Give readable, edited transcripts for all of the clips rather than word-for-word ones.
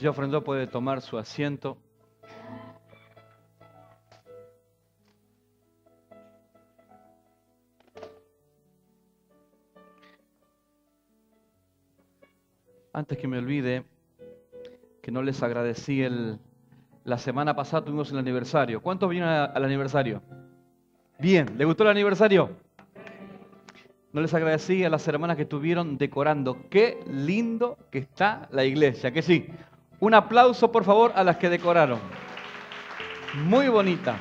ya ofrendó puede tomar su asiento. Antes que me olvide, que no les agradecí la semana pasada tuvimos el aniversario. ¿Cuántos vinieron al aniversario? Bien, ¿les gustó el aniversario? No les agradecí a las hermanas que estuvieron decorando. Qué lindo que está la iglesia, que sí. Un aplauso, por favor, a las que decoraron. Muy bonita.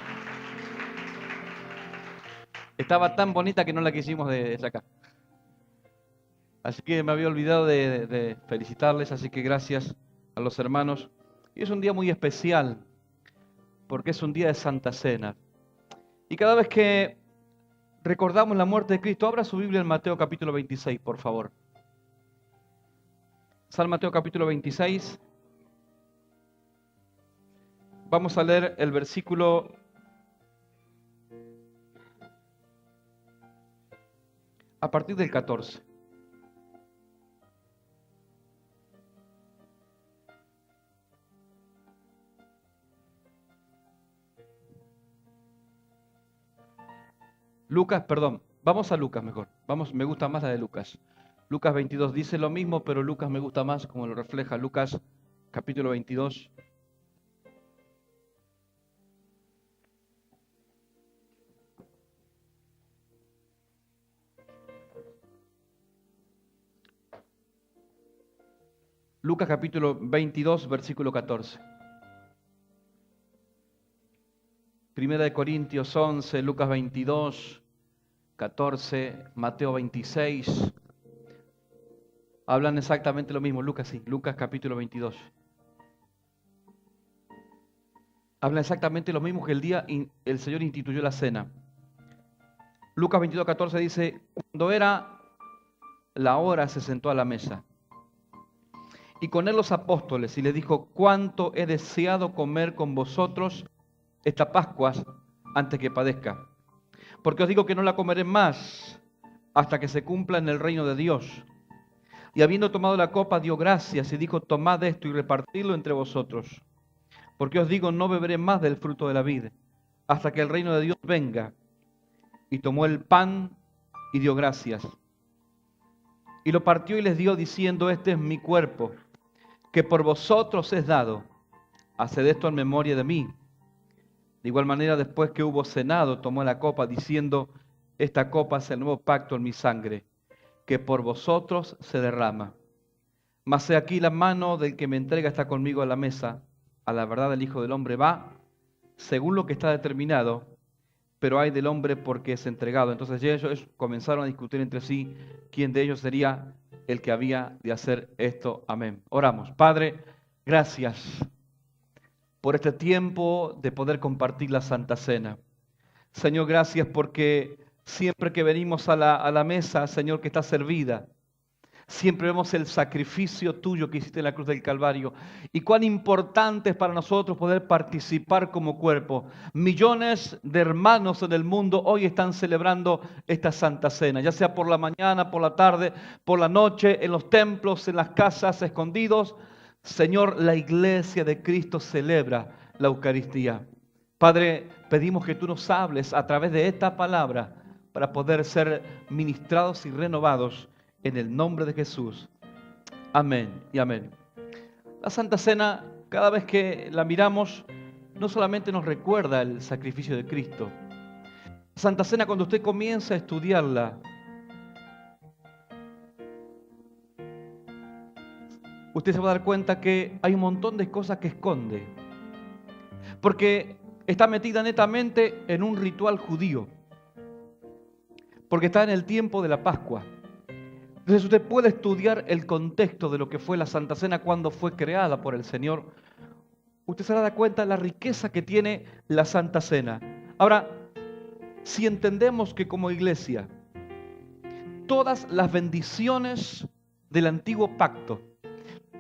Estaba tan bonita que no la quisimos de sacar. Así que me había olvidado de felicitarles, así que gracias a los hermanos. Y es un día muy especial, porque es un día de Santa Cena. Y cada vez que recordamos la muerte de Cristo, abra su Biblia en Mateo capítulo 26, por favor. San Mateo capítulo 26. Vamos a leer el versículo a partir del 14. Vamos a Lucas mejor. Me gusta más la de Lucas. Lucas 22 dice lo mismo, pero Lucas me gusta más como lo refleja Lucas capítulo 22. Lucas capítulo 22, versículo 14. Primera de Corintios 11, Lucas 22, 14, Mateo 26. Hablan exactamente lo mismo. Lucas capítulo 22. Hablan exactamente lo mismo que el día el Señor instituyó la cena. Lucas 22, 14 dice, cuando era la hora se sentó a la mesa. Y con él los apóstoles y les dijo, cuánto he deseado comer con vosotros esta Pascua antes que padezca. Porque os digo que no la comeré más hasta que se cumpla en el reino de Dios. Y habiendo tomado la copa, dio gracias y dijo, tomad esto y repartidlo entre vosotros. Porque os digo, no beberé más del fruto de la vid, hasta que el reino de Dios venga. Y tomó el pan y dio gracias. Y lo partió y les dio, diciendo, este es mi cuerpo, que por vosotros es dado. Haced esto en memoria de mí. De igual manera, después que hubo cenado, tomó la copa, diciendo, esta copa es el nuevo pacto en mi sangre, que por vosotros se derrama. Mas he aquí la mano del que me entrega está conmigo a la mesa. A la verdad el Hijo del Hombre va, según lo que está determinado, pero hay del hombre porque es entregado. Entonces ellos comenzaron a discutir entre sí quién de ellos sería el que había de hacer esto. Amén. Oramos. Padre, gracias por este tiempo de poder compartir la Santa Cena. Señor, gracias porque siempre que venimos a la mesa, Señor, que está servida, siempre vemos el sacrificio tuyo que hiciste en la cruz del Calvario y cuán importante es para nosotros poder participar como cuerpo. Millones de hermanos en el mundo hoy están celebrando esta Santa Cena, ya sea por la mañana, por la tarde, por la noche, en los templos, en las casas, escondidos. Señor, la iglesia de Cristo celebra la Eucaristía. Padre, pedimos que tú nos hables a través de esta palabra para poder ser ministrados y renovados en el nombre de Jesús. Amén y amén. La Santa Cena, cada vez que la miramos, no solamente nos recuerda el sacrificio de Cristo. La Santa Cena, cuando usted comienza a estudiarla, usted se va a dar cuenta que hay un montón de cosas que esconde. Porque está metida netamente en un ritual judío. Porque está en el tiempo de la Pascua. Entonces usted puede estudiar el contexto de lo que fue la Santa Cena cuando fue creada por el Señor. Usted se da cuenta de la riqueza que tiene la Santa Cena. Ahora, si entendemos que como iglesia, todas las bendiciones del antiguo pacto,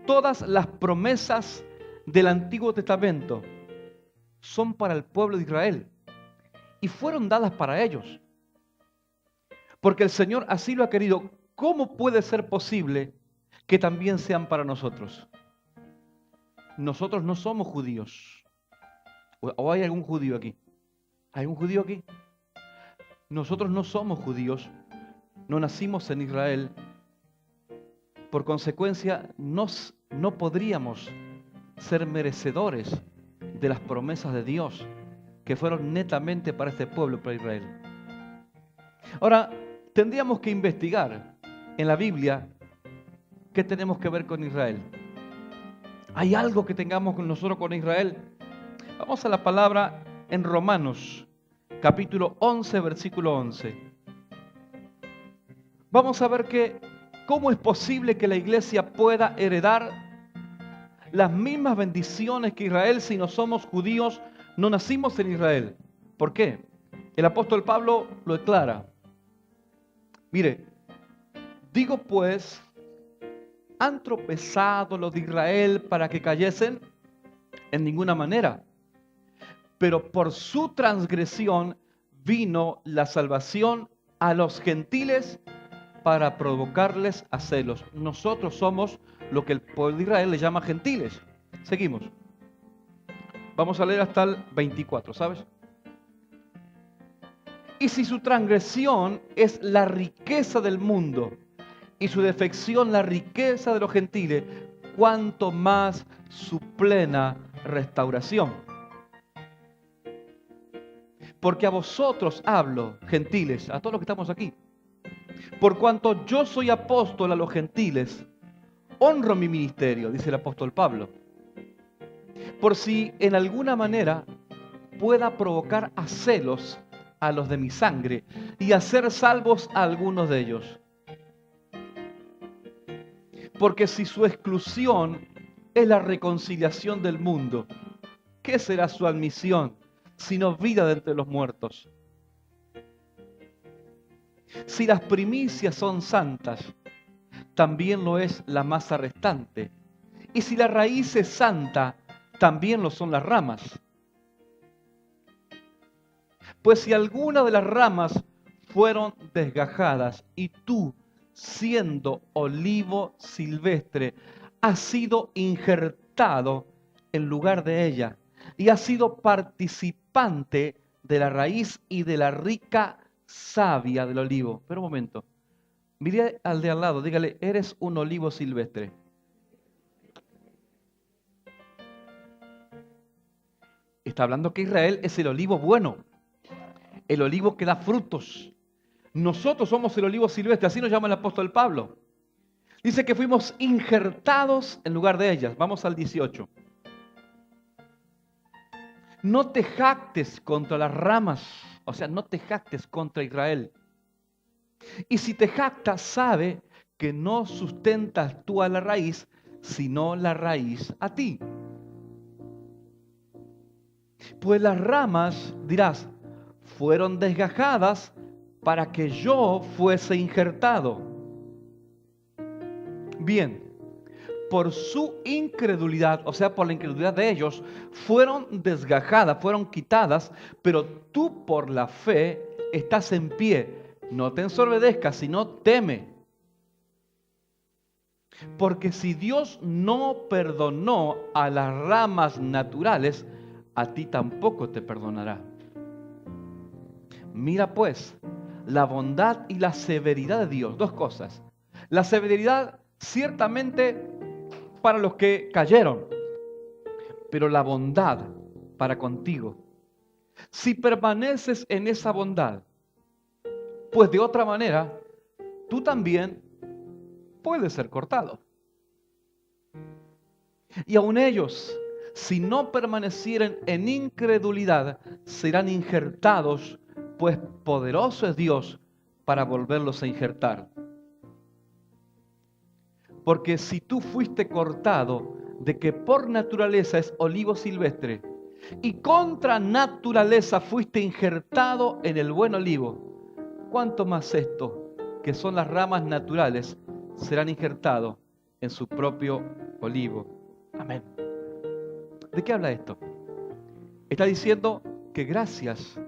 todas las promesas del Antiguo Testamento son para el pueblo de Israel y fueron dadas para ellos. Porque el Señor así lo ha querido. ¿Cómo puede ser posible que también sean para nosotros? nosotros no somos judíos. ¿O hay algún judío aquí? ¿Hay algún judío aquí? Nosotros no somos judíos, no nacimos en Israel. Por consecuencia, no podríamos ser merecedores de las promesas de Dios que fueron netamente para este pueblo, para Israel. Ahora, tendríamos que investigar en la Biblia qué tenemos que ver con Israel. ¿Hay algo que tengamos nosotros con Israel? Vamos a la palabra en Romanos, capítulo 11, versículo 11. Vamos a ver cómo es posible que la iglesia pueda heredar las mismas bendiciones que Israel si no somos judíos, no nacimos en Israel. ¿Por qué? El apóstol Pablo lo declara. Mire, digo pues, ¿han tropezado los de Israel para que cayesen? En ninguna manera. Pero por su transgresión vino la salvación a los gentiles para provocarles a celos. Nosotros somos lo que el pueblo de Israel le llama gentiles. Seguimos. Vamos a leer hasta el 24, ¿sabes? Y si su transgresión es la riqueza del mundo y su defección la riqueza de los gentiles, cuánto más su plena restauración. Porque a vosotros hablo, gentiles, a todos los que estamos aquí. Por cuanto yo soy apóstol a los gentiles, honro mi ministerio, dice el apóstol Pablo. Por si en alguna manera pueda provocar a celos a los de mi sangre y hacer salvos a algunos de ellos. Porque si su exclusión es la reconciliación del mundo, ¿qué será su admisión sino vida de entre los muertos? Si las primicias son santas, también lo es la masa restante. Y si la raíz es santa, también lo son las ramas. Pues si alguna de las ramas fueron desgajadas y tú, siendo olivo silvestre, has sido injertado en lugar de ella y has sido participante de la raíz y de la rica savia del olivo. Pero un momento, mire al de al lado, dígale, eres un olivo silvestre. Está hablando que Israel es el olivo bueno, el olivo que da frutos. Nosotros somos el olivo silvestre, así nos llama el apóstol Pablo. Dice que fuimos injertados en lugar de ellas. Vamos al 18. No te jactes contra las ramas, o sea, no te jactes contra Israel. Y si te jactas, sabe que no sustentas tú a la raíz, sino la raíz a ti. Pues las ramas, dirás, fueron desgajadas para que yo fuese injertado. Bien, por su incredulidad, o sea, por la incredulidad de ellos, fueron desgajadas, fueron quitadas, pero tú por la fe estás en pie. No te ensorbedezcas, sino teme. Porque si Dios no perdonó a las ramas naturales, a ti tampoco te perdonará. Mira pues, la bondad y la severidad de Dios, dos cosas. La severidad ciertamente para los que cayeron, pero la bondad para contigo. Si permaneces en esa bondad, pues de otra manera, tú también puedes ser cortado. Y aun ellos, si no permanecieren en incredulidad, serán injertados, pues poderoso es Dios para volverlos a injertar. Porque si tú fuiste cortado de que por naturaleza es olivo silvestre, y contra naturaleza fuiste injertado en el buen olivo, ¿cuánto más esto, que son las ramas naturales, serán injertados en su propio olivo? Amén. ¿De qué habla esto? Está diciendo que gracias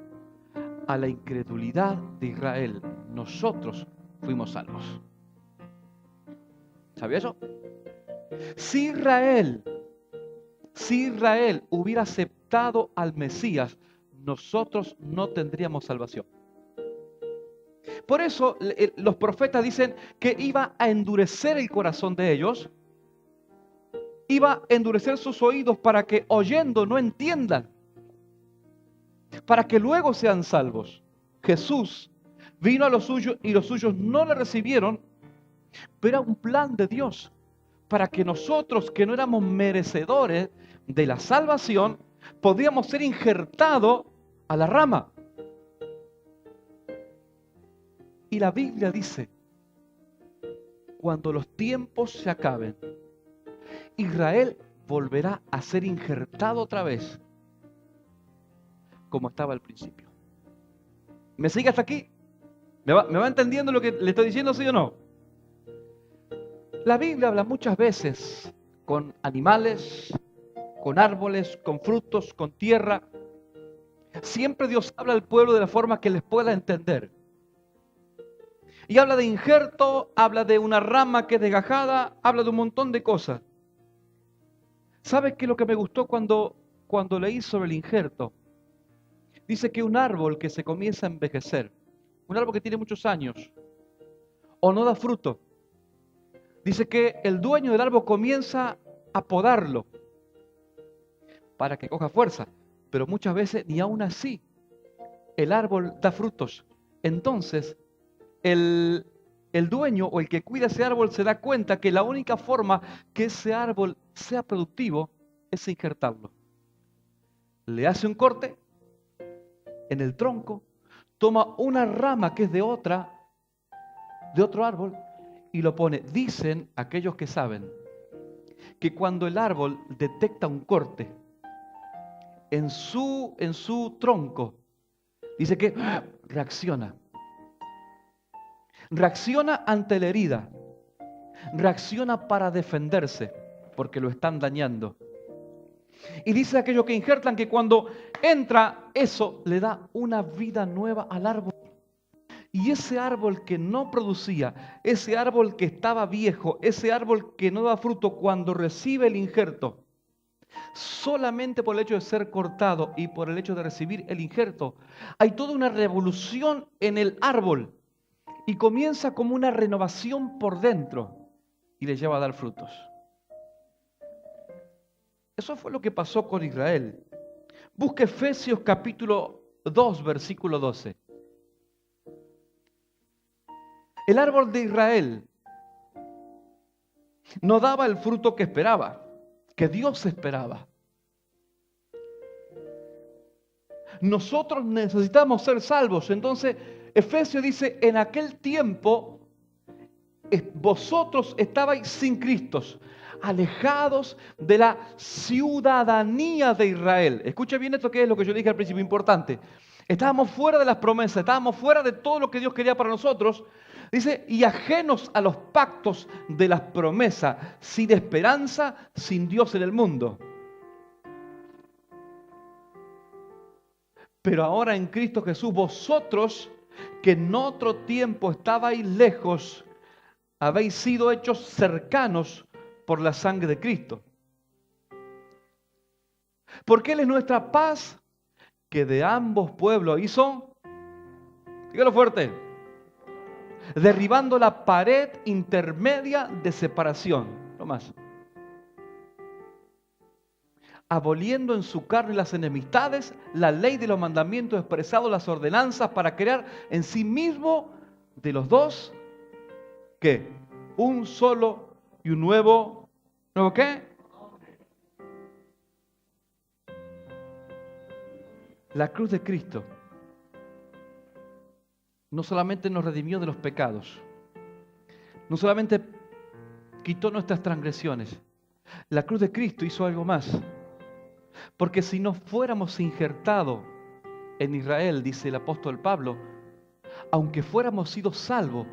a la incredulidad de Israel, nosotros fuimos salvos. ¿Sabía eso? Si Israel Si Israel hubiera aceptado al Mesías, nosotros no tendríamos salvación. Por eso los profetas dicen que iba a endurecer el corazón de ellos, iba a endurecer sus oídos para que oyendo no entiendan, para que luego sean salvos. Jesús vino a los suyos y los suyos no le recibieron, pero era un plan de Dios para que nosotros, que no éramos merecedores de la salvación, podíamos ser injertados a la rama. Y la Biblia dice, cuando los tiempos se acaben, Israel volverá a ser injertado otra vez, como estaba al principio. ¿Me sigue hasta aquí? ¿Me va entendiendo lo que le estoy diciendo, sí o no? La Biblia habla muchas veces con animales, con árboles, con frutos, con tierra. Siempre Dios habla al pueblo de la forma que les pueda entender. Y habla de injerto, habla de una rama que es desgajada, habla de un montón de cosas. ¿Sabes qué es lo que me gustó cuando leí sobre el injerto? Dice que un árbol que se comienza a envejecer, un árbol que tiene muchos años, o no da fruto, dice que el dueño del árbol comienza a podarlo para que coja fuerza, pero muchas veces ni aún así el árbol da frutos. Entonces, el dueño o el que cuida ese árbol se da cuenta que la única forma que ese árbol sea productivo es injertarlo. Le hace un corte en el tronco, toma una rama que es de otro árbol y lo pone. Dicen aquellos que saben que cuando el árbol detecta un corte en su tronco, dice que reacciona. Reacciona ante la herida. Reacciona para defenderse, porque lo están dañando. Y dice aquellos que injertan que cuando entra eso, le da una vida nueva al árbol. Y ese árbol que no producía, ese árbol que estaba viejo, ese árbol que no da fruto, cuando recibe el injerto, solamente por el hecho de ser cortado y por el hecho de recibir el injerto, hay toda una revolución en el árbol y comienza como una renovación por dentro y le lleva a dar frutos. Eso fue lo que pasó con Israel. Busca Efesios capítulo 2, versículo 12. El árbol de Israel no daba el fruto que esperaba, que Dios esperaba. Nosotros necesitamos ser salvos. Entonces, Efesios dice, en aquel tiempo vosotros estabais sin Cristo, alejados de la ciudadanía de Israel. Escucha bien esto, que es lo que yo dije al principio, importante. Estábamos fuera de las promesas, estábamos fuera de todo lo que Dios quería para nosotros. Dice, y ajenos a los pactos de las promesas, sin esperanza, sin Dios en el mundo. Pero ahora en Cristo Jesús, vosotros que en otro tiempo estabais lejos, habéis sido hechos cercanos por la sangre de Cristo. Porque Él es nuestra paz, que de ambos pueblos hizo, dígalo fuerte, derribando la pared intermedia de separación, no más, aboliendo en su carne las enemistades, la ley de los mandamientos expresados, las ordenanzas, para crear en sí mismo de los dos, ¿qué? Un solo y un nuevo, ¿nuevo qué? La cruz de Cristo no solamente nos redimió de los pecados, no solamente quitó nuestras transgresiones, la cruz de Cristo hizo algo más. Porque si no fuéramos injertados en Israel, dice el apóstol Pablo, aunque fuéramos sido salvos,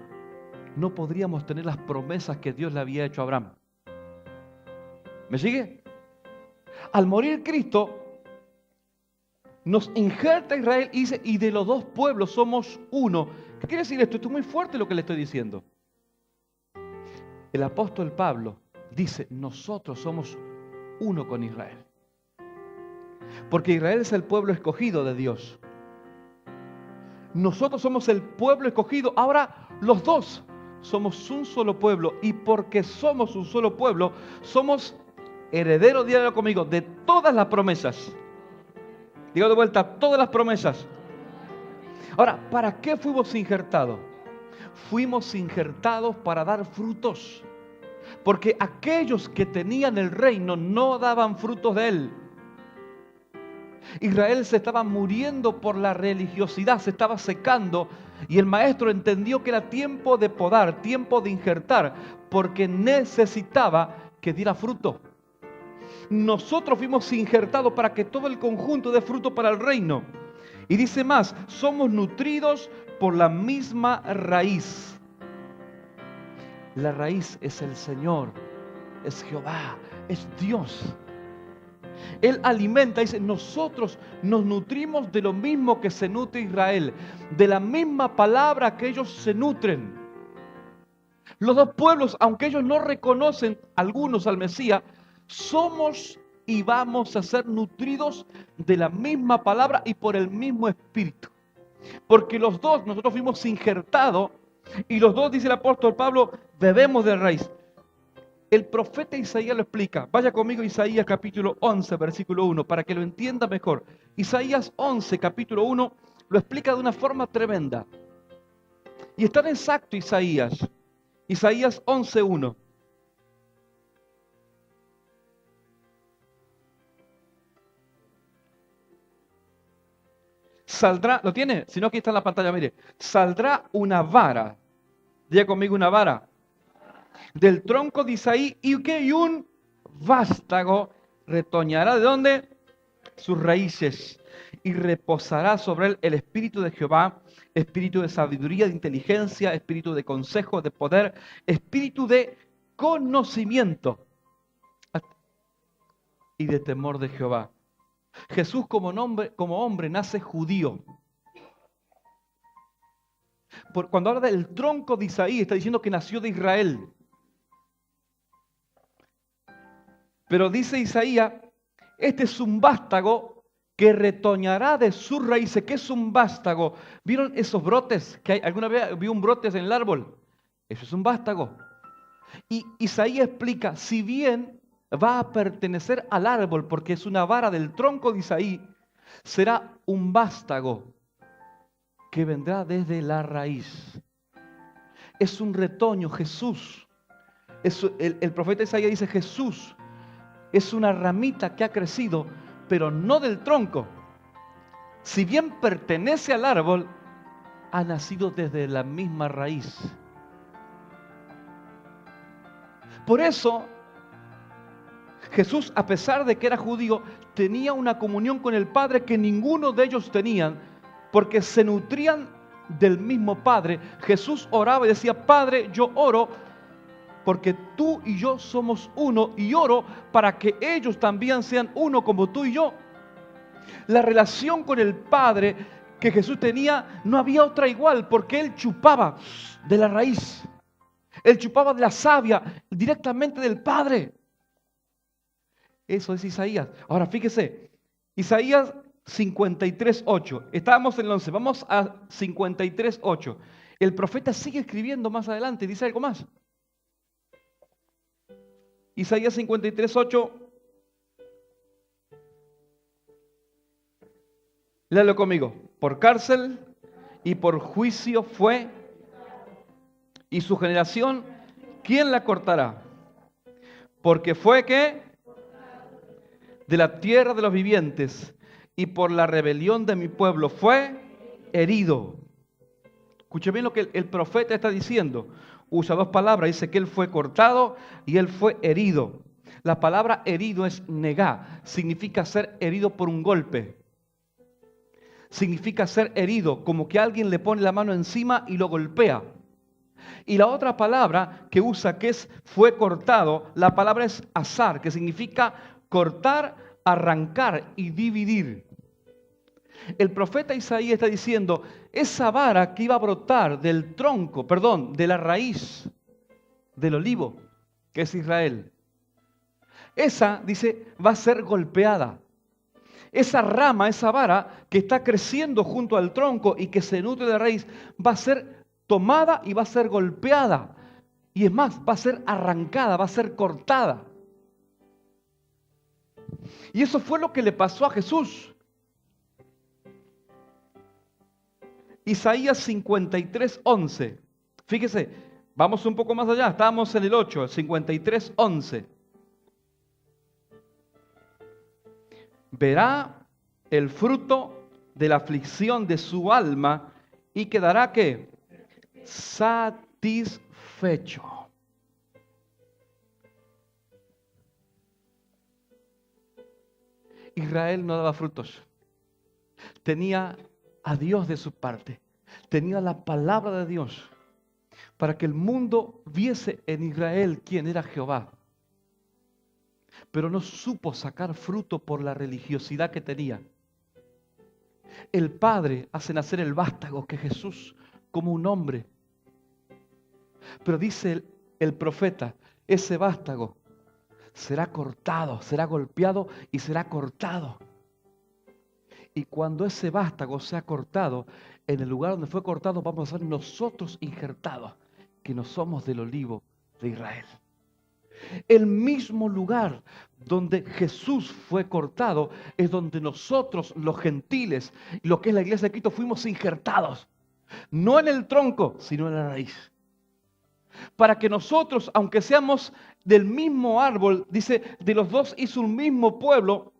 no podríamos tener las promesas que Dios le había hecho a Abraham. ¿Me sigue? Al morir Cristo, nos injerta Israel y dice, y de los dos pueblos somos uno. ¿Qué quiere decir esto? Esto es muy fuerte lo que le estoy diciendo. El apóstol Pablo dice, nosotros somos uno con Israel. Porque Israel es el pueblo escogido de Dios. Nosotros somos el pueblo escogido. Ahora los dos somos un solo pueblo. Y porque somos un solo pueblo, somos herederos, dígalo conmigo, de todas las promesas. Digo de vuelta, todas las promesas. Ahora, ¿para qué fuimos injertados? Fuimos injertados para dar frutos. Porque aquellos que tenían el reino no daban frutos de él. Israel se estaba muriendo por la religiosidad, se estaba secando. Y el maestro entendió que era tiempo de podar, tiempo de injertar, porque necesitaba que diera fruto. Nosotros fuimos injertados para que todo el conjunto dé fruto para el reino. Y dice más, somos nutridos por la misma raíz. La raíz es el Señor, es Jehová, es Dios. Él alimenta, dice, nosotros nos nutrimos de lo mismo que se nutre Israel, de la misma palabra que ellos se nutren. Los dos pueblos, aunque ellos no reconocen algunos al Mesías, somos y vamos a ser nutridos de la misma palabra y por el mismo espíritu. Porque los dos, nosotros fuimos injertados y los dos, dice el apóstol Pablo, bebemos de raíz. El profeta Isaías lo explica. Vaya conmigo a Isaías capítulo 11, versículo 1, para que lo entienda mejor. Isaías 11, capítulo 1, lo explica de una forma tremenda. Y es tan exacto Isaías. Isaías 11, 1. Saldrá, ¿lo tiene? Si no, aquí está en la pantalla, mire. Saldrá una vara. Diga conmigo, una vara. Del tronco de Isaí y que y un vástago retoñará. ¿De dónde? Sus raíces. Y reposará sobre él el espíritu de Jehová, espíritu de sabiduría, de inteligencia, espíritu de consejo, de poder, espíritu de conocimiento y de temor de Jehová. Jesús como hombre nace judío. Cuando habla del tronco de Isaí, está diciendo que nació de Israel. Pero dice Isaías, este es un vástago que retoñará de sus raíces. ¿Qué es un vástago? ¿Vieron esos brotes que hay? ¿Alguna vez vio un brote en el árbol? Eso es un vástago. Y Isaías explica, si bien va a pertenecer al árbol porque es una vara del tronco de Isaí, será un vástago que vendrá desde la raíz. Es un retoño, Jesús. El profeta Isaías dice, Jesús es una ramita que ha crecido, pero no del tronco. Si bien pertenece al árbol, ha nacido desde la misma raíz. Por eso, Jesús, a pesar de que era judío, tenía una comunión con el Padre que ninguno de ellos tenían, porque se nutrían del mismo Padre. Jesús oraba y decía, Padre, yo oro porque tú y yo somos uno y oro para que ellos también sean uno como tú y yo. La relación con el Padre que Jesús tenía no había otra igual, porque Él chupaba de la raíz. Él chupaba de la savia directamente del Padre. Eso es Isaías. Ahora fíjese, Isaías 53:8. Estábamos en el 11, vamos a 53:8. El profeta sigue escribiendo más adelante, dice algo más. Isaías 53:8. Léalo conmigo. Por cárcel y por juicio fue, y su generación, ¿quién la cortará? Porque fue que de la tierra de los vivientes y por la rebelión de mi pueblo fue herido. Escuche bien lo que el profeta está diciendo. Usa dos palabras, dice que él fue cortado y él fue herido. La palabra herido es negá, significa ser herido por un golpe. Significa ser herido, como que alguien le pone la mano encima y lo golpea. Y la otra palabra que usa, que es fue cortado, la palabra es azar, que significa cortar, arrancar y dividir. El profeta Isaías está diciendo, esa vara que iba a brotar del tronco, de la raíz del olivo, que es Israel, esa, dice, va a ser golpeada. esa rama, esa vara que está creciendo junto al tronco y que se nutre de raíz, va a ser tomada y va a ser golpeada. Y es más, va a ser arrancada, va a ser cortada. Y eso fue lo que le pasó a Jesús. Isaías 53:11. Fíjese, vamos un poco más allá, estábamos en el 8, el 53:11. Verá el fruto de la aflicción de su alma y quedará ¿qué? Satisfecho. Israel no daba frutos. Tenía a Dios de su parte. Tenía la palabra de Dios para que el mundo viese en Israel quién era Jehová. Pero no supo sacar fruto por la religiosidad que tenía. El Padre hace nacer el vástago, que es Jesús, como un hombre. Pero dice el profeta, ese vástago será cortado, será golpeado y será cortado. Y cuando ese vástago sea cortado, en el lugar donde fue cortado vamos a ser nosotros injertados, que no somos del olivo de Israel. El mismo lugar donde Jesús fue cortado es donde nosotros, los gentiles, lo que es la iglesia de Cristo, fuimos injertados. No en el tronco, sino en la raíz. Para que nosotros, aunque seamos del mismo árbol, dice, de los dos hizo un mismo pueblo,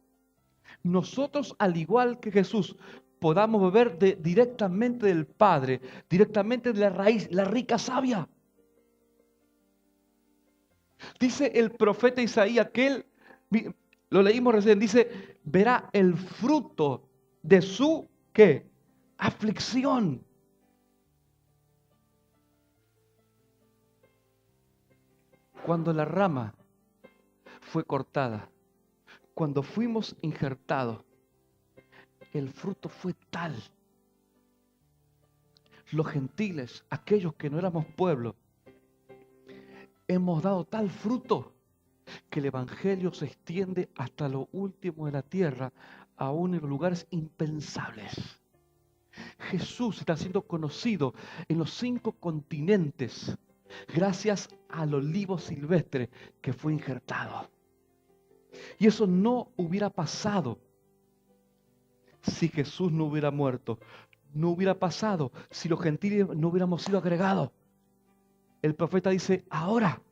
nosotros, al igual que Jesús, podamos beber directamente del Padre, directamente de la raíz, la rica savia. Dice el profeta Isaías que él, lo leímos recién, dice, verá el fruto de su, ¿qué? Aflicción. Cuando la rama fue cortada, cuando fuimos injertados, el fruto fue tal. Los gentiles, aquellos que no éramos pueblo, hemos dado tal fruto que el evangelio se extiende hasta lo último de la tierra, aún en lugares impensables. Jesús está siendo conocido en los 5 continentes gracias al olivo silvestre que fue injertado. Y eso no hubiera pasado si Jesús no hubiera muerto. No hubiera pasado si los gentiles no hubiéramos sido agregados. El profeta dice, ahora,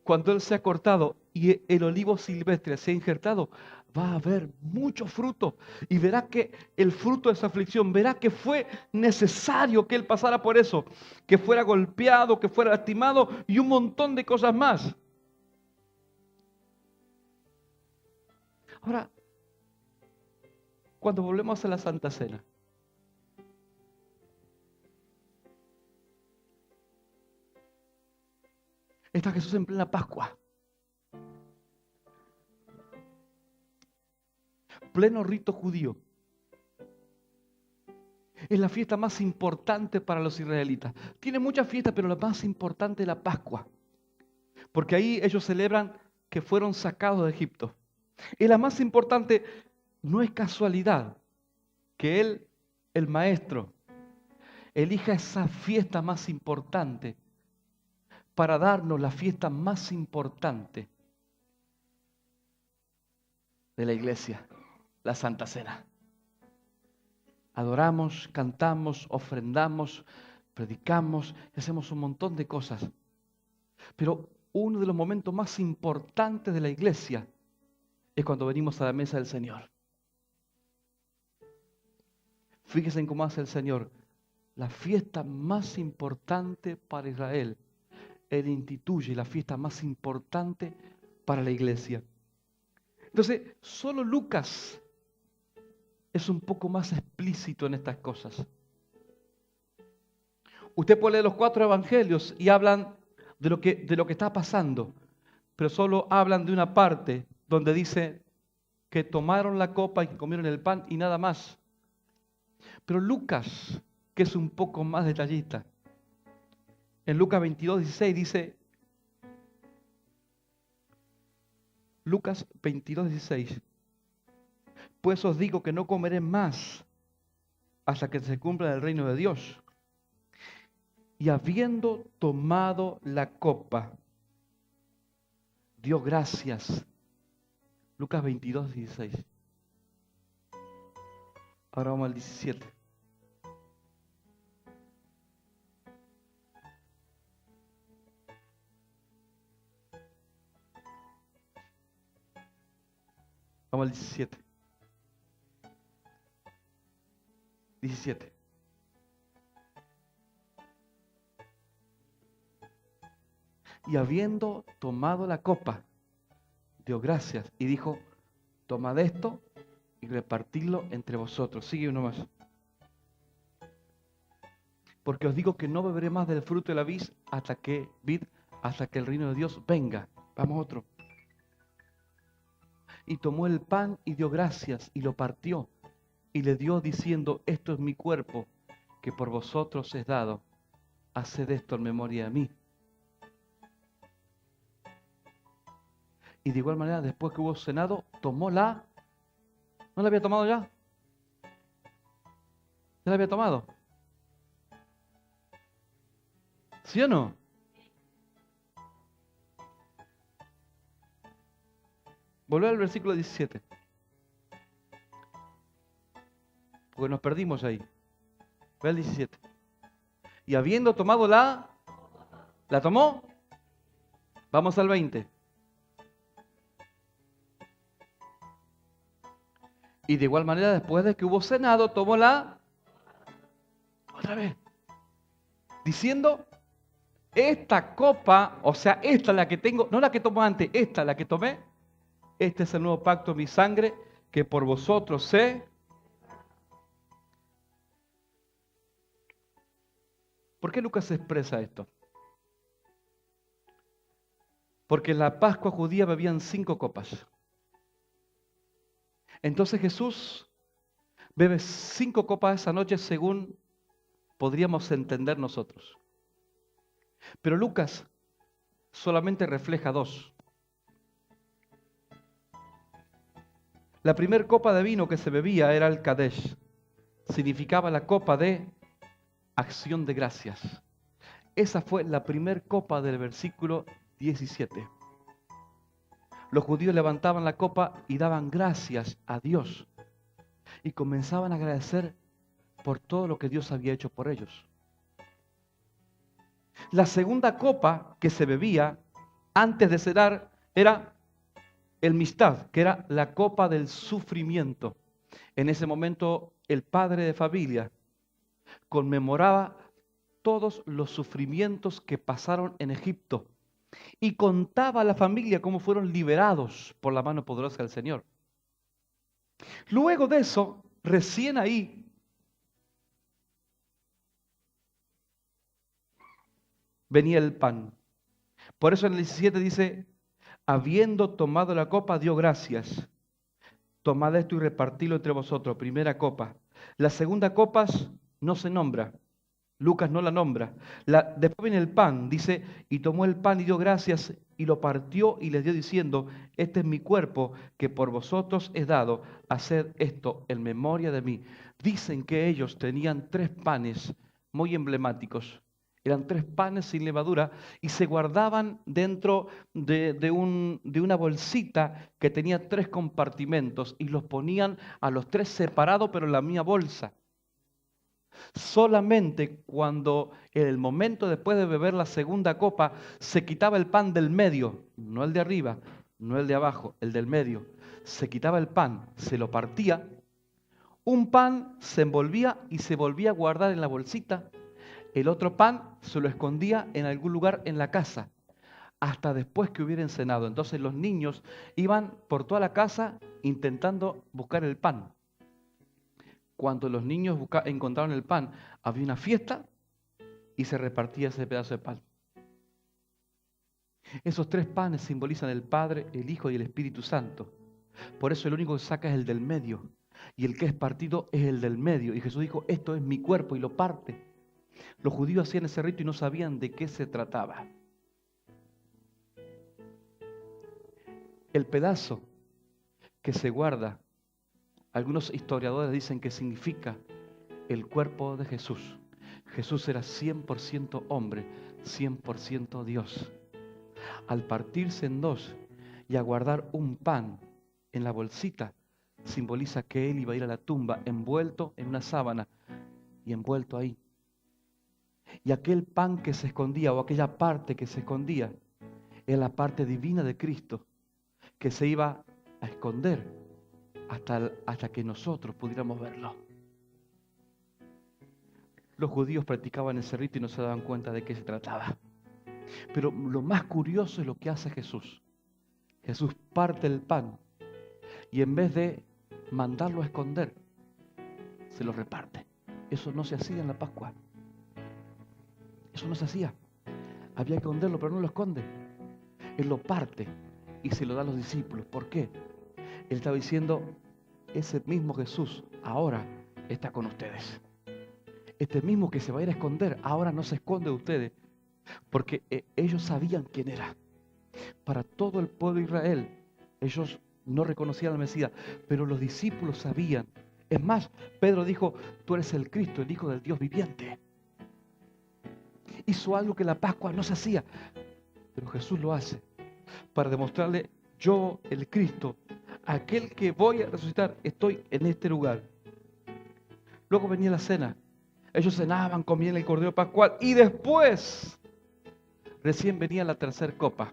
cuando Él sea cortado y el olivo silvestre sea injertado, va a haber mucho fruto. Y verá que el fruto de esa aflicción, verá que fue necesario que Él pasara por eso, que fuera golpeado, que fuera lastimado y un montón de cosas más. Ahora, cuando volvemos a la Santa Cena, está Jesús en plena Pascua. Pleno rito judío. Es la fiesta más importante para los israelitas. Tiene muchas fiestas, pero la más importante es la Pascua. Porque ahí ellos celebran que fueron sacados de Egipto. Y la más importante, no es casualidad que Él, el Maestro, elija esa fiesta más importante para darnos la fiesta más importante de la iglesia, la Santa Cena. Adoramos, cantamos, ofrendamos, predicamos y hacemos un montón de cosas. Pero uno de los momentos más importantes de la iglesia es cuando venimos a la mesa del Señor. Fíjense en cómo hace el Señor. La fiesta más importante para Israel, Él instituye la fiesta más importante para la iglesia. Entonces, solo Lucas es un poco más explícito en estas cosas. Usted puede leer los 4 evangelios y hablan de lo que está pasando, pero solo hablan de una parte donde dice que tomaron la copa y que comieron el pan y nada más. Pero Lucas, que es un poco más detallista, en Lucas 22:16 dice, Lucas 22:16, Pues os digo que no comeré más hasta que se cumpla el reino de Dios. Y habiendo tomado la copa, dio gracias. Lucas 22, 16. Ahora vamos al 17. Vamos al 17. 17. Y habiendo tomado la copa, dio gracias y dijo, tomad esto y repartidlo entre vosotros. Sigue uno más. Porque os digo que no beberé más del fruto de la vid hasta que el reino de Dios venga. Vamos otro. Y tomó el pan y dio gracias y lo partió y le dio diciendo, esto es mi cuerpo que por vosotros es dado. Haced esto en memoria de mí. Y de igual manera, después que hubo cenado, tomó la... ¿No la había tomado ya? ¿Ya la había tomado? ¿Sí o no? Volver al versículo 17. Porque nos perdimos ahí. Ve al 17. Y habiendo tomado ¿la tomó? Vamos al 20. Y de igual manera, después de que hubo cenado, tomó la... Otra vez. Diciendo, esta copa, o sea, esta la que tengo, no la que tomé antes, esta la que tomé, este es el nuevo pacto de mi sangre, que por vosotros sé. ¿Por qué Lucas expresa esto? Porque en la Pascua judía bebían 5 copas. Entonces Jesús bebe 5 copas esa noche según podríamos entender nosotros. Pero Lucas solamente refleja 2. La primera copa de vino que se bebía era el Kadesh. Significaba la copa de acción de gracias. Esa fue la primera copa del versículo 17. Los judíos levantaban la copa y daban gracias a Dios. Y comenzaban a agradecer por todo lo que Dios había hecho por ellos. La segunda copa que se bebía antes de cenar era el mistad, que era la copa del sufrimiento. En ese momento el padre de familia conmemoraba todos los sufrimientos que pasaron en Egipto y contaba a la familia cómo fueron liberados por la mano poderosa del Señor. Luego de eso, recién ahí, venía el pan. Por eso en el 17 dice, habiendo tomado la copa, dio gracias. Tomad esto y repartidlo entre vosotros. Primera copa. La segunda copa no se nombra. Lucas no la nombra. Después viene el pan. Dice, y tomó el pan y dio gracias y lo partió y les dio diciendo, este es mi cuerpo que por vosotros es dado. Haced esto en memoria de mí. Dicen que ellos tenían 3 panes muy emblemáticos. Eran 3 panes sin levadura y se guardaban dentro de una bolsita que tenía 3 compartimentos y los ponían a los 3 separados pero en la misma bolsa. Solamente cuando en el momento después de beber la segunda copa se quitaba el pan del medio, no el de arriba, no el de abajo, el del medio. Se quitaba el pan, se lo partía, un pan se envolvía y se volvía a guardar en la bolsita, el otro pan se lo escondía en algún lugar en la casa, hasta después que hubieran cenado. Entonces los niños iban por toda la casa intentando buscar el pan. Cuando los niños encontraron el pan, había una fiesta y se repartía ese pedazo de pan. Esos 3 panes simbolizan el Padre, el Hijo y el Espíritu Santo. Por eso el único que saca es el del medio. Y el que es partido es el del medio. Y Jesús dijo, esto es mi cuerpo, y lo parte. Los judíos hacían ese rito y no sabían de qué se trataba. El pedazo que se guarda Algunos historiadores dicen que significa el cuerpo de Jesús. Jesús era 100% hombre, 100% Dios. Al partirse en dos y a guardar un pan en la bolsita, simboliza que Él iba a ir a la tumba envuelto en una sábana y envuelto ahí. Y aquel pan que se escondía, o aquella parte que se escondía, es la parte divina de Cristo, que se iba a esconder hasta que nosotros pudiéramos verlo. Los judíos practicaban ese rito y no se daban cuenta de qué se trataba. Pero lo más curioso es lo que hace Jesús. Jesús parte el pan y en vez de mandarlo a esconder, se lo reparte. Eso no se hacía en la Pascua. Eso no se hacía. Había que esconderlo, pero no lo esconde. Él lo parte y se lo da a los discípulos. ¿Por qué? Él estaba diciendo, ese mismo Jesús ahora está con ustedes. Este mismo que se va a ir a esconder, ahora no se esconde de ustedes, porque ellos sabían quién era. Para todo el pueblo de Israel, ellos no reconocían al Mesías, pero los discípulos sabían. Es más, Pedro dijo, tú eres el Cristo, el Hijo del Dios viviente. Hizo algo que en la Pascua no se hacía, pero Jesús lo hace para demostrarle, yo, el Cristo, aquel que voy a resucitar, estoy en este lugar. Luego venía la cena. Ellos cenaban, comían el cordero pascual y después recién venía la tercera copa,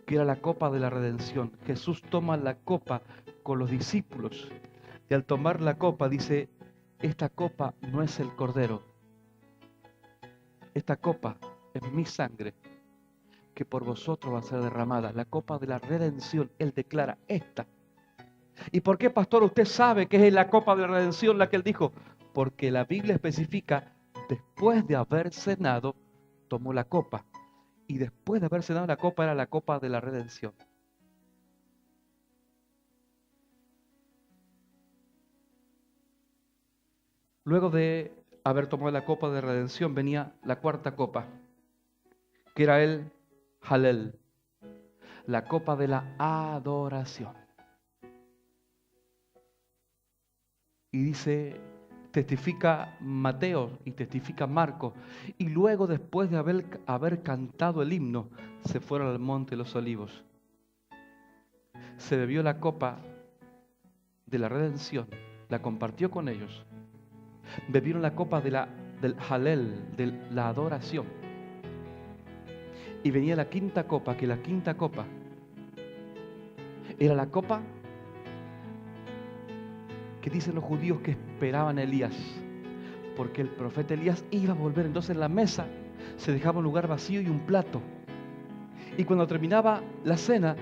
que era la copa de la redención. Jesús toma la copa con los discípulos y al tomar la copa dice, esta copa no es el cordero, esta copa es mi sangre que por vosotros va a ser derramada, la copa de la redención. Él declara esta. ¿Y por qué, pastor, usted sabe que es la copa de la redención la que él dijo? Porque la Biblia especifica, después de haber cenado, tomó la copa. Y después de haber cenado la copa, era la copa de la redención. Luego de haber tomado la copa de redención, venía la cuarta copa, que era el Halel, la copa de la adoración. Y dice, testifica Mateo y testifica Marcos. Y luego, después de haber cantado el himno, se fueron al monte de los olivos. Se bebió la copa de la redención, la compartió con ellos. Bebieron la copa del Halel, de la adoración. Y venía la quinta copa, que la quinta copa era la copa que dicen los judíos que esperaban a Elías, porque el profeta Elías iba a volver. Entonces en la mesa se dejaba un lugar vacío y un plato. Y cuando terminaba la cena,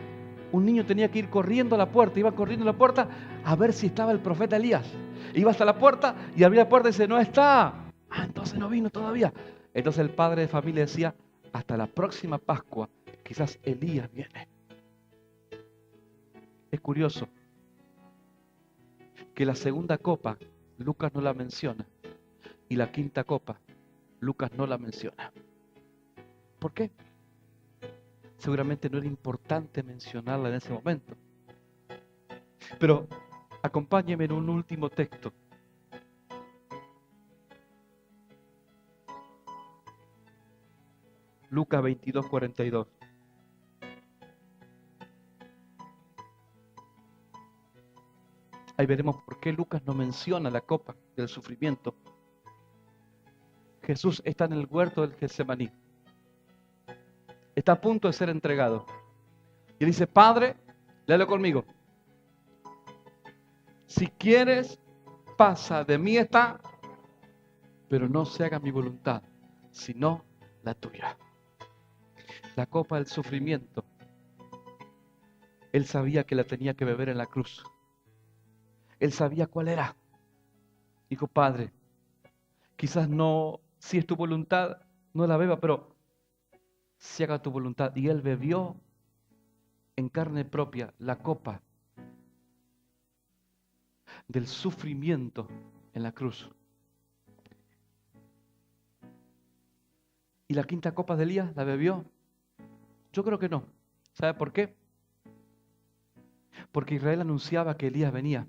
un niño tenía que ir corriendo a la puerta, iba corriendo a la puerta a ver si estaba el profeta Elías. Iba hasta la puerta y abría la puerta y dice, no está. Ah, entonces no vino todavía. Entonces el padre de familia decía, hasta la próxima Pascua, quizás Elías viene. Es curioso que la segunda copa Lucas no la menciona y la quinta copa Lucas no la menciona. ¿Por qué? Seguramente no era importante mencionarla en ese momento. Pero acompáñeme en un último texto. Lucas 22:42. Ahí veremos por qué Lucas no menciona la copa del sufrimiento. Jesús está en el huerto del Getsemaní. Está a punto de ser entregado. Y él dice, Padre, léelo conmigo. Si quieres, pasa de mí esta, pero no se haga mi voluntad, sino la tuya. La copa del sufrimiento, él sabía que la tenía que beber en la cruz. Él sabía cuál era. Dijo, Padre, quizás no, si es tu voluntad, no la beba, pero si haga tu voluntad. Y él bebió en carne propia la copa del sufrimiento en la cruz. ¿Y la quinta copa de Elías la bebió? Yo creo que no. ¿Sabe por qué? Porque Israel anunciaba que Elías venía.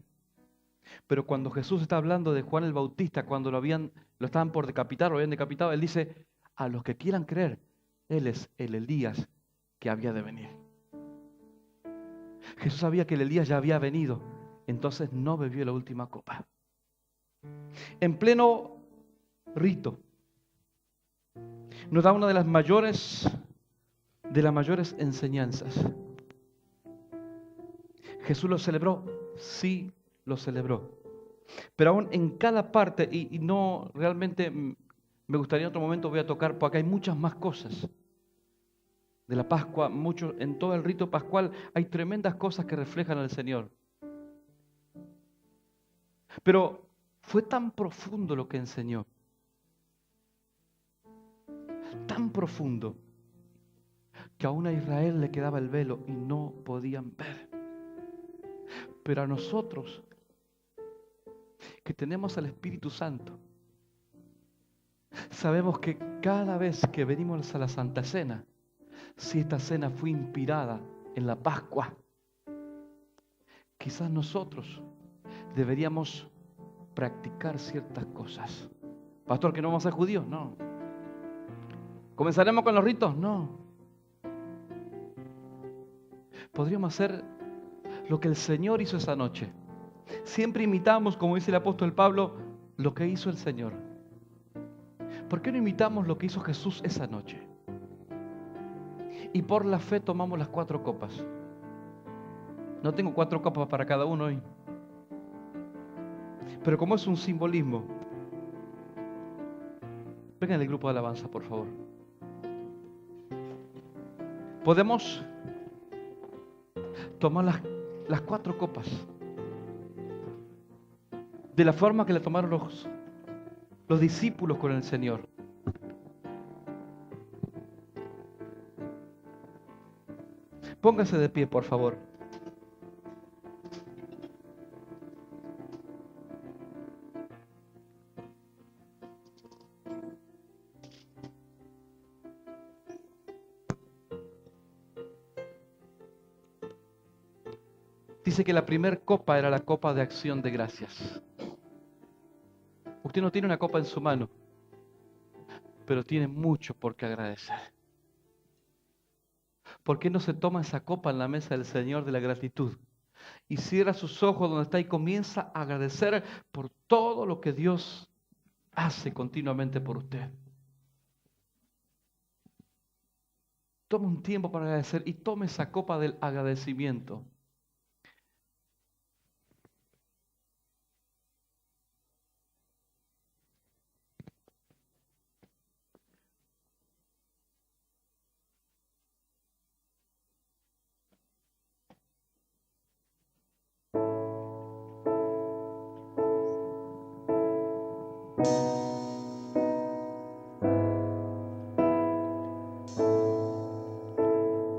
Pero cuando Jesús está hablando de Juan el Bautista, cuando lo estaban por decapitar, lo habían decapitado, Él dice, a los que quieran creer, Él es el Elías que había de venir. Jesús sabía que el Elías ya había venido, entonces no bebió la última copa. En pleno rito, nos da una de las mayores enseñanzas. ¿Jesús lo celebró? Sí, lo celebró. Pero aún en cada parte, y no realmente me gustaría en otro momento voy a tocar, porque hay muchas más cosas de la Pascua, en todo el rito pascual hay tremendas cosas que reflejan al Señor. Pero fue tan profundo lo que enseñó, tan profundo, que aún a Israel le quedaba el velo y no podían ver. Pero a nosotros, que tenemos al Espíritu Santo, sabemos que cada vez que venimos a la Santa Cena, si esta cena fue inspirada en la Pascua, quizás nosotros deberíamos practicar ciertas cosas. Pastor, ¿que no vamos a ser judíos? No. ¿Comenzaremos con los ritos? No. Podríamos hacer lo que el Señor hizo esa noche. Siempre imitamos, como dice el apóstol Pablo, lo que hizo el Señor. ¿Por qué no imitamos lo que hizo Jesús esa noche? Y por la fe tomamos las 4 copas. No tengo 4 copas para cada uno hoy. Pero como es un simbolismo, vengan al grupo de alabanza, por favor. Podemos tomar las 4 copas de la forma que le tomaron los discípulos con el Señor. Póngase de pie, por favor. Dice que la primera copa era la copa de acción de gracias. Usted no tiene una copa en su mano, pero tiene mucho por qué agradecer. ¿Por qué no se toma esa copa en la mesa del Señor de la gratitud? Y cierra sus ojos donde está y comienza a agradecer por todo lo que Dios hace continuamente por usted. Tome un tiempo para agradecer y tome esa copa del agradecimiento.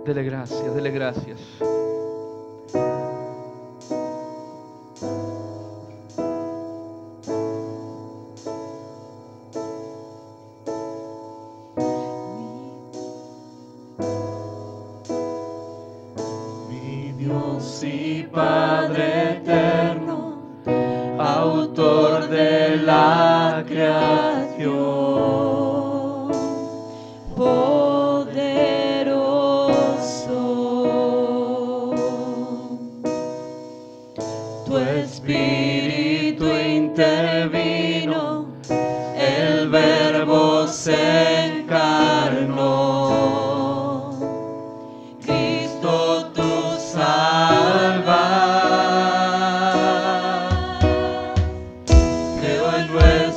Dele gracias, dele gracias. Mi Dios y Padre eterno, autor de la creación, poderoso, tu Espíritu intervino, el Verbo se encarnó, Cristo tú salvas, creo en nuestro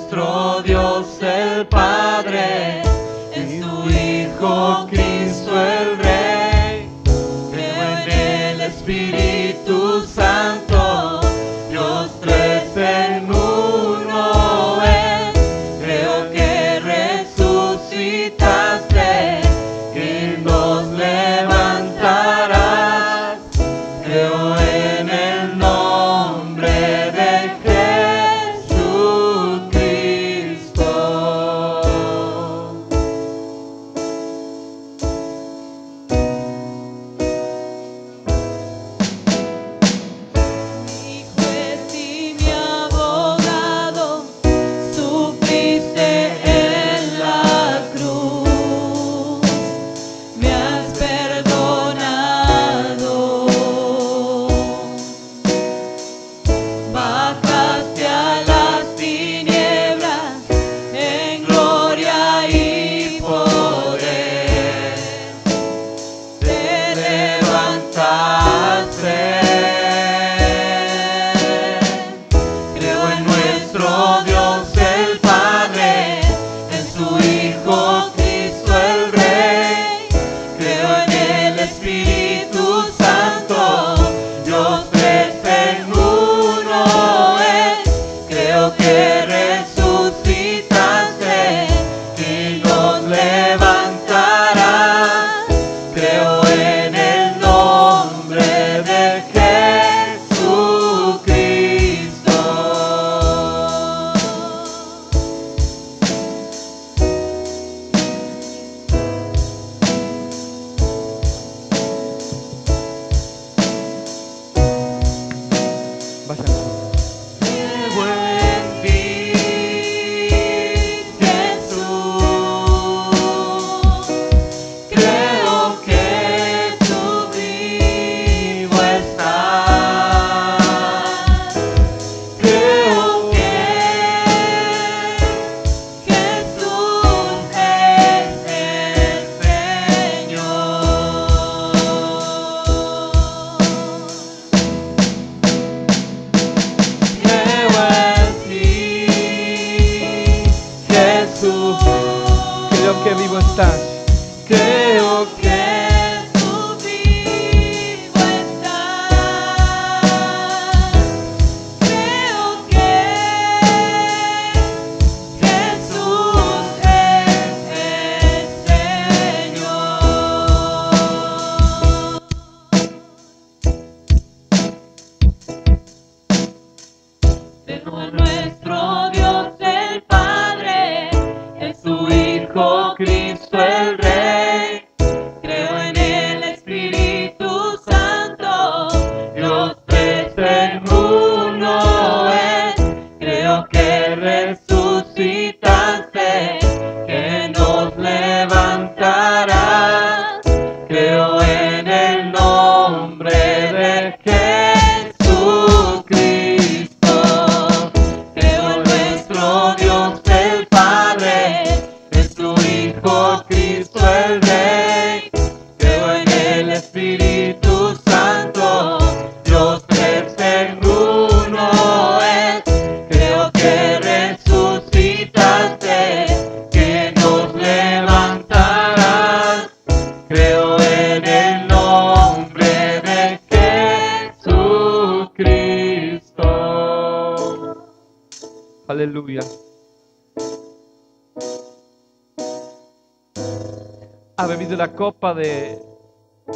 ha bebido la copa de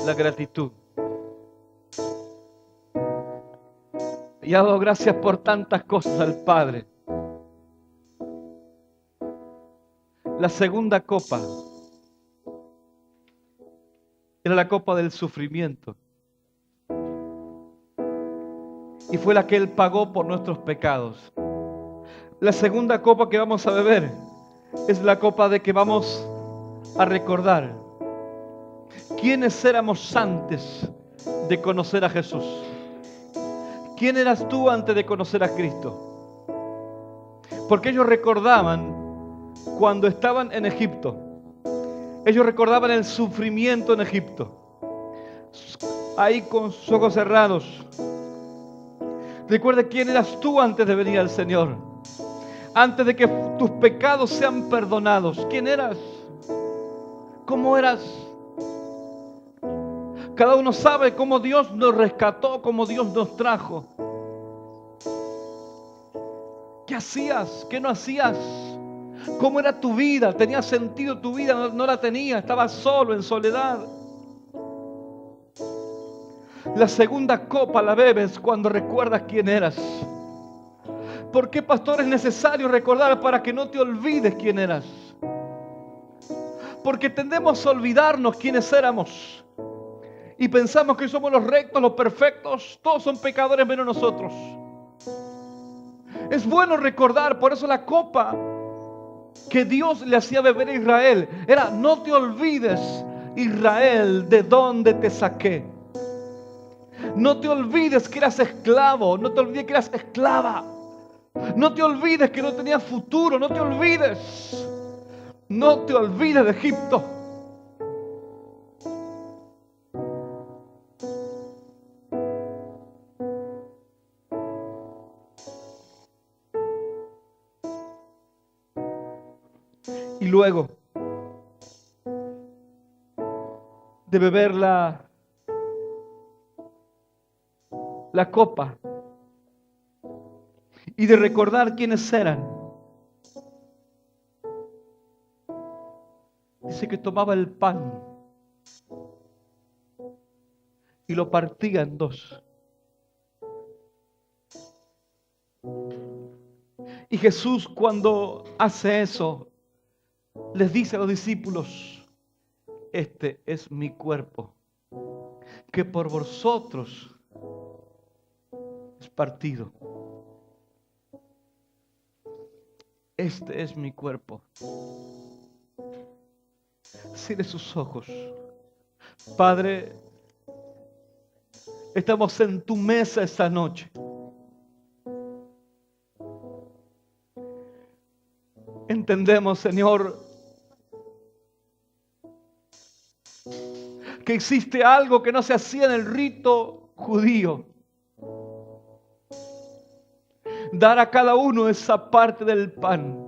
la gratitud. Y ha dado gracias por tantas cosas al Padre. La segunda copa era la copa del sufrimiento. Y fue la que Él pagó por nuestros pecados. La segunda copa que vamos a beber es la copa de que vamos a recordar quiénes éramos antes de conocer a Jesús. ¿Quién eras tú antes de conocer a Cristo? Porque ellos recordaban cuando estaban en Egipto. Ellos recordaban el sufrimiento en Egipto. Ahí con sus ojos cerrados. Recuerda quién eras tú antes de venir al Señor. Antes de que tus pecados sean perdonados. ¿Quién eras? ¿Cómo eras? Cada uno sabe cómo Dios nos rescató, cómo Dios nos trajo. ¿Qué hacías? ¿Qué no hacías? ¿Cómo era tu vida? ¿Tenía sentido tu vida? No la tenía. Estabas solo, en soledad. La segunda copa la bebes cuando recuerdas quién eras. ¿Por qué, pastor, es necesario recordar para que no te olvides quién eras? Porque tendemos a olvidarnos quiénes éramos. Y pensamos que somos los rectos, los perfectos. Todos son pecadores menos nosotros. Es bueno recordar, por eso la copa que Dios le hacía beber a Israel era: no te olvides, Israel, de dónde te saqué. No te olvides que eras esclavo. No te olvides que eras esclava. No te olvides que no tenías futuro. No te olvides. No te olvides de Egipto. Y luego de beber la copa y de recordar quiénes eran, dice que tomaba el pan y lo partía en dos. Y Jesús, cuando hace eso, les dice a los discípulos: este es mi cuerpo, que por vosotros es partido. Este es mi cuerpo. Cierre sus ojos. Padre, estamos en tu mesa esta noche. Entendemos, Señor, que existe algo que no se hacía en el rito judío. Dar a cada uno esa parte del pan.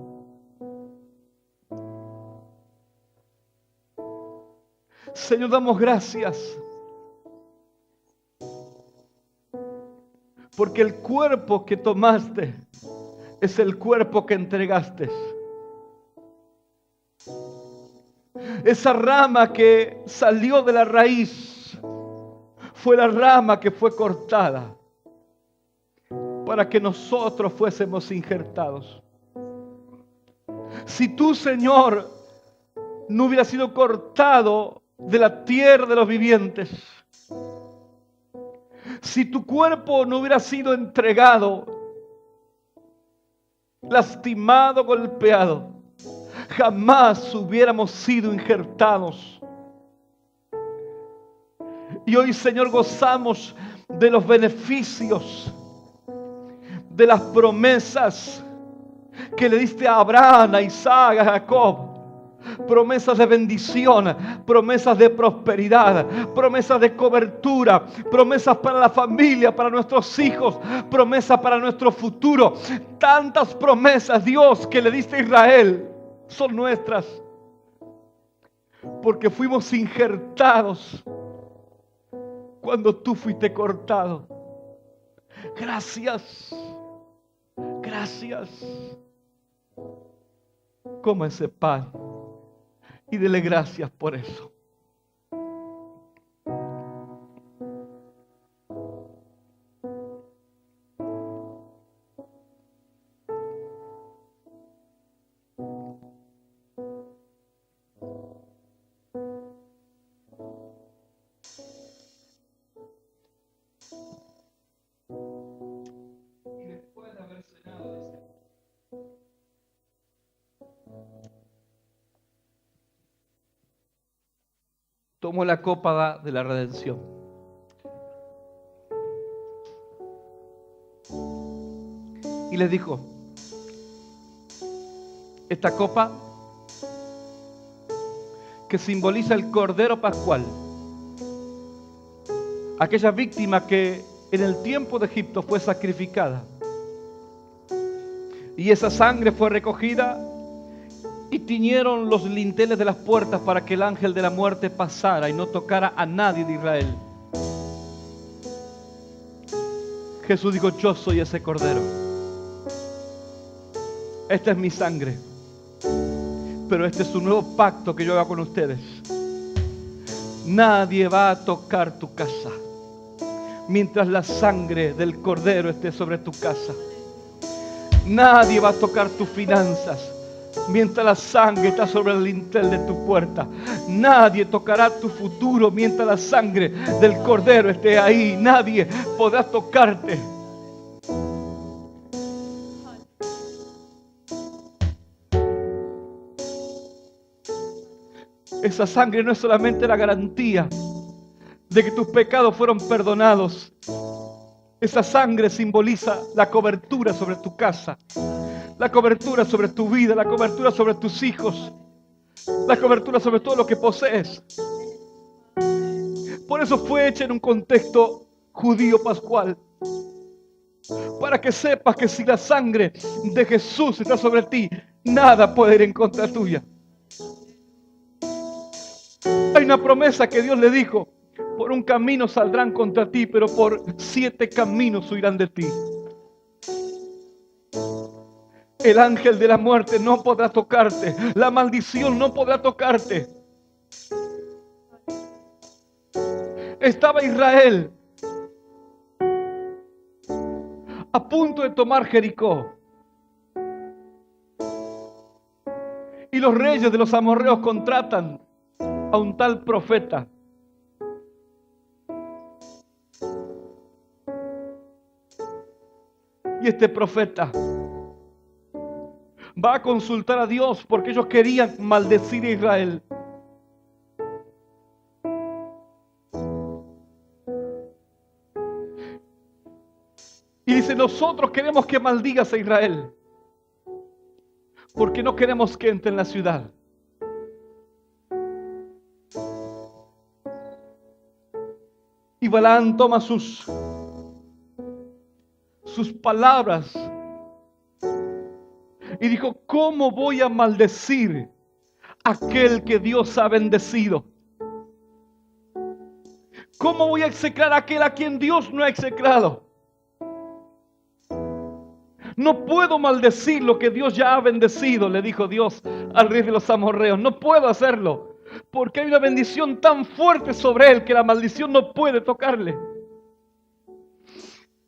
Señor, damos gracias porque el cuerpo que tomaste es el cuerpo que entregaste. Esa rama que salió de la raíz fue la rama que fue cortada para que nosotros fuésemos injertados. Si tú, Señor, no hubieras sido cortado de la tierra de los vivientes, si tu cuerpo no hubiera sido entregado, lastimado, golpeado, jamás hubiéramos sido injertados. Y hoy, Señor, gozamos de los beneficios, de las promesas que le diste a Abraham, a Isaac, a Jacob. Promesas de bendición, promesas de prosperidad, promesas de cobertura, promesas para la familia, para nuestros hijos, promesas para nuestro futuro. Tantas promesas, Dios, que le diste a Israel son nuestras, porque fuimos injertados cuando tú fuiste cortado. Gracias, gracias. Coma ese pan y dele gracias por eso. Y después de haber cenado, dice, tomó la copa de la redención. Y les dijo, esta copa que simboliza el Cordero Pascual, aquella víctima que en el tiempo de Egipto fue sacrificada, y esa sangre fue recogida y tiñeron los linteles de las puertas para que el ángel de la muerte pasara y no tocara a nadie de Israel. Jesús dijo, yo soy ese Cordero. Esta es mi sangre. Pero este es un nuevo pacto que yo hago con ustedes. Nadie va a tocar tu casa mientras la sangre del Cordero esté sobre tu casa. Nadie va a tocar tus finanzas mientras la sangre está sobre el lintel de tu puerta. Nadie tocará tu futuro mientras la sangre del Cordero esté ahí. Nadie podrá tocarte. Esa sangre no es solamente la garantía de que tus pecados fueron perdonados. Esa sangre simboliza la cobertura sobre tu casa, la cobertura sobre tu vida, la cobertura sobre tus hijos, la cobertura sobre todo lo que posees. Por eso fue hecha en un contexto judío pascual, para que sepas que si la sangre de Jesús está sobre ti, nada puede ir en contra tuya. Hay una promesa que Dios le dijo: por un camino saldrán contra ti, pero por 7 caminos huirán de ti. El ángel de la muerte no podrá tocarte. La maldición no podrá tocarte. Estaba Israel a punto de tomar Jericó. Y los reyes de los amorreos contratan a un tal profeta. Y este profeta va a consultar a Dios porque ellos querían maldecir a Israel. Y dice: nosotros queremos que maldigas a Israel porque no queremos que entre en la ciudad. Y Balaam toma sus palabras y dijo: ¿cómo voy a maldecir a aquel que Dios ha bendecido? ¿Cómo voy a execrar a aquel a quien Dios no ha execrado? No puedo maldecir lo que Dios ya ha bendecido, le dijo Dios al rey de los amorreos. No puedo hacerlo, porque hay una bendición tan fuerte sobre él que la maldición no puede tocarle.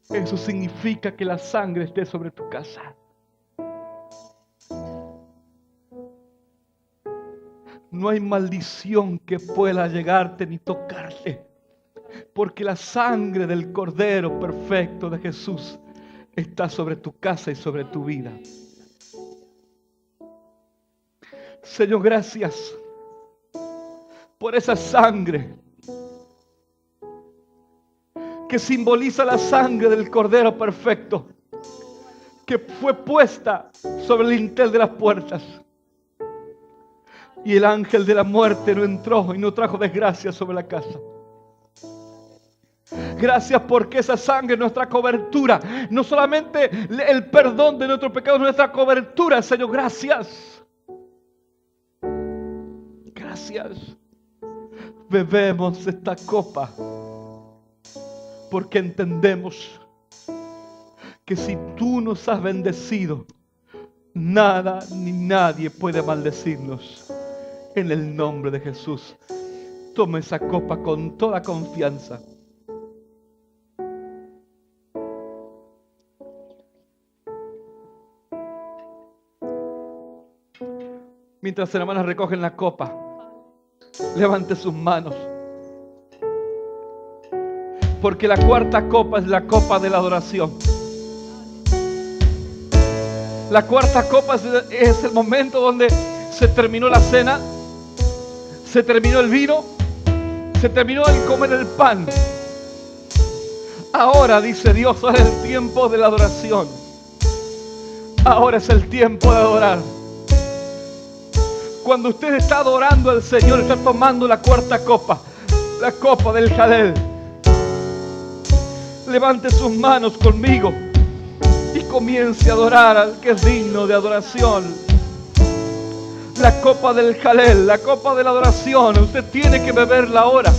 Eso significa que la sangre esté sobre tu casa. No hay maldición que pueda llegarte ni tocarte, porque la sangre del Cordero perfecto de Jesús está sobre tu casa y sobre tu vida. Señor, gracias por esa sangre que simboliza la sangre del Cordero perfecto, que fue puesta sobre el lintel de las puertas. Y el ángel de la muerte no entró y no trajo desgracia sobre la casa. Gracias porque esa sangre es nuestra cobertura. No solamente el perdón de nuestros pecados, nuestra cobertura, Señor. Gracias. Gracias. Bebemos esta copa porque entendemos que si tú nos has bendecido, nada ni nadie puede maldecirnos. En el nombre de Jesús, tome esa copa con toda confianza. Mientras las hermanas recogen la copa, levante sus manos. Porque la cuarta copa es la copa de la adoración. La cuarta copa es el momento donde se terminó la cena, se terminó el vino, se terminó el comer el pan. Ahora, dice Dios, ahora es el tiempo de la adoración. Ahora es el tiempo de adorar. Cuando usted está adorando al Señor, está tomando la cuarta copa, la copa del Jalel. Levante sus manos conmigo y comience a adorar al que es digno de adoración. La copa del Jalel, la copa de la adoración, usted tiene que beberla ahora.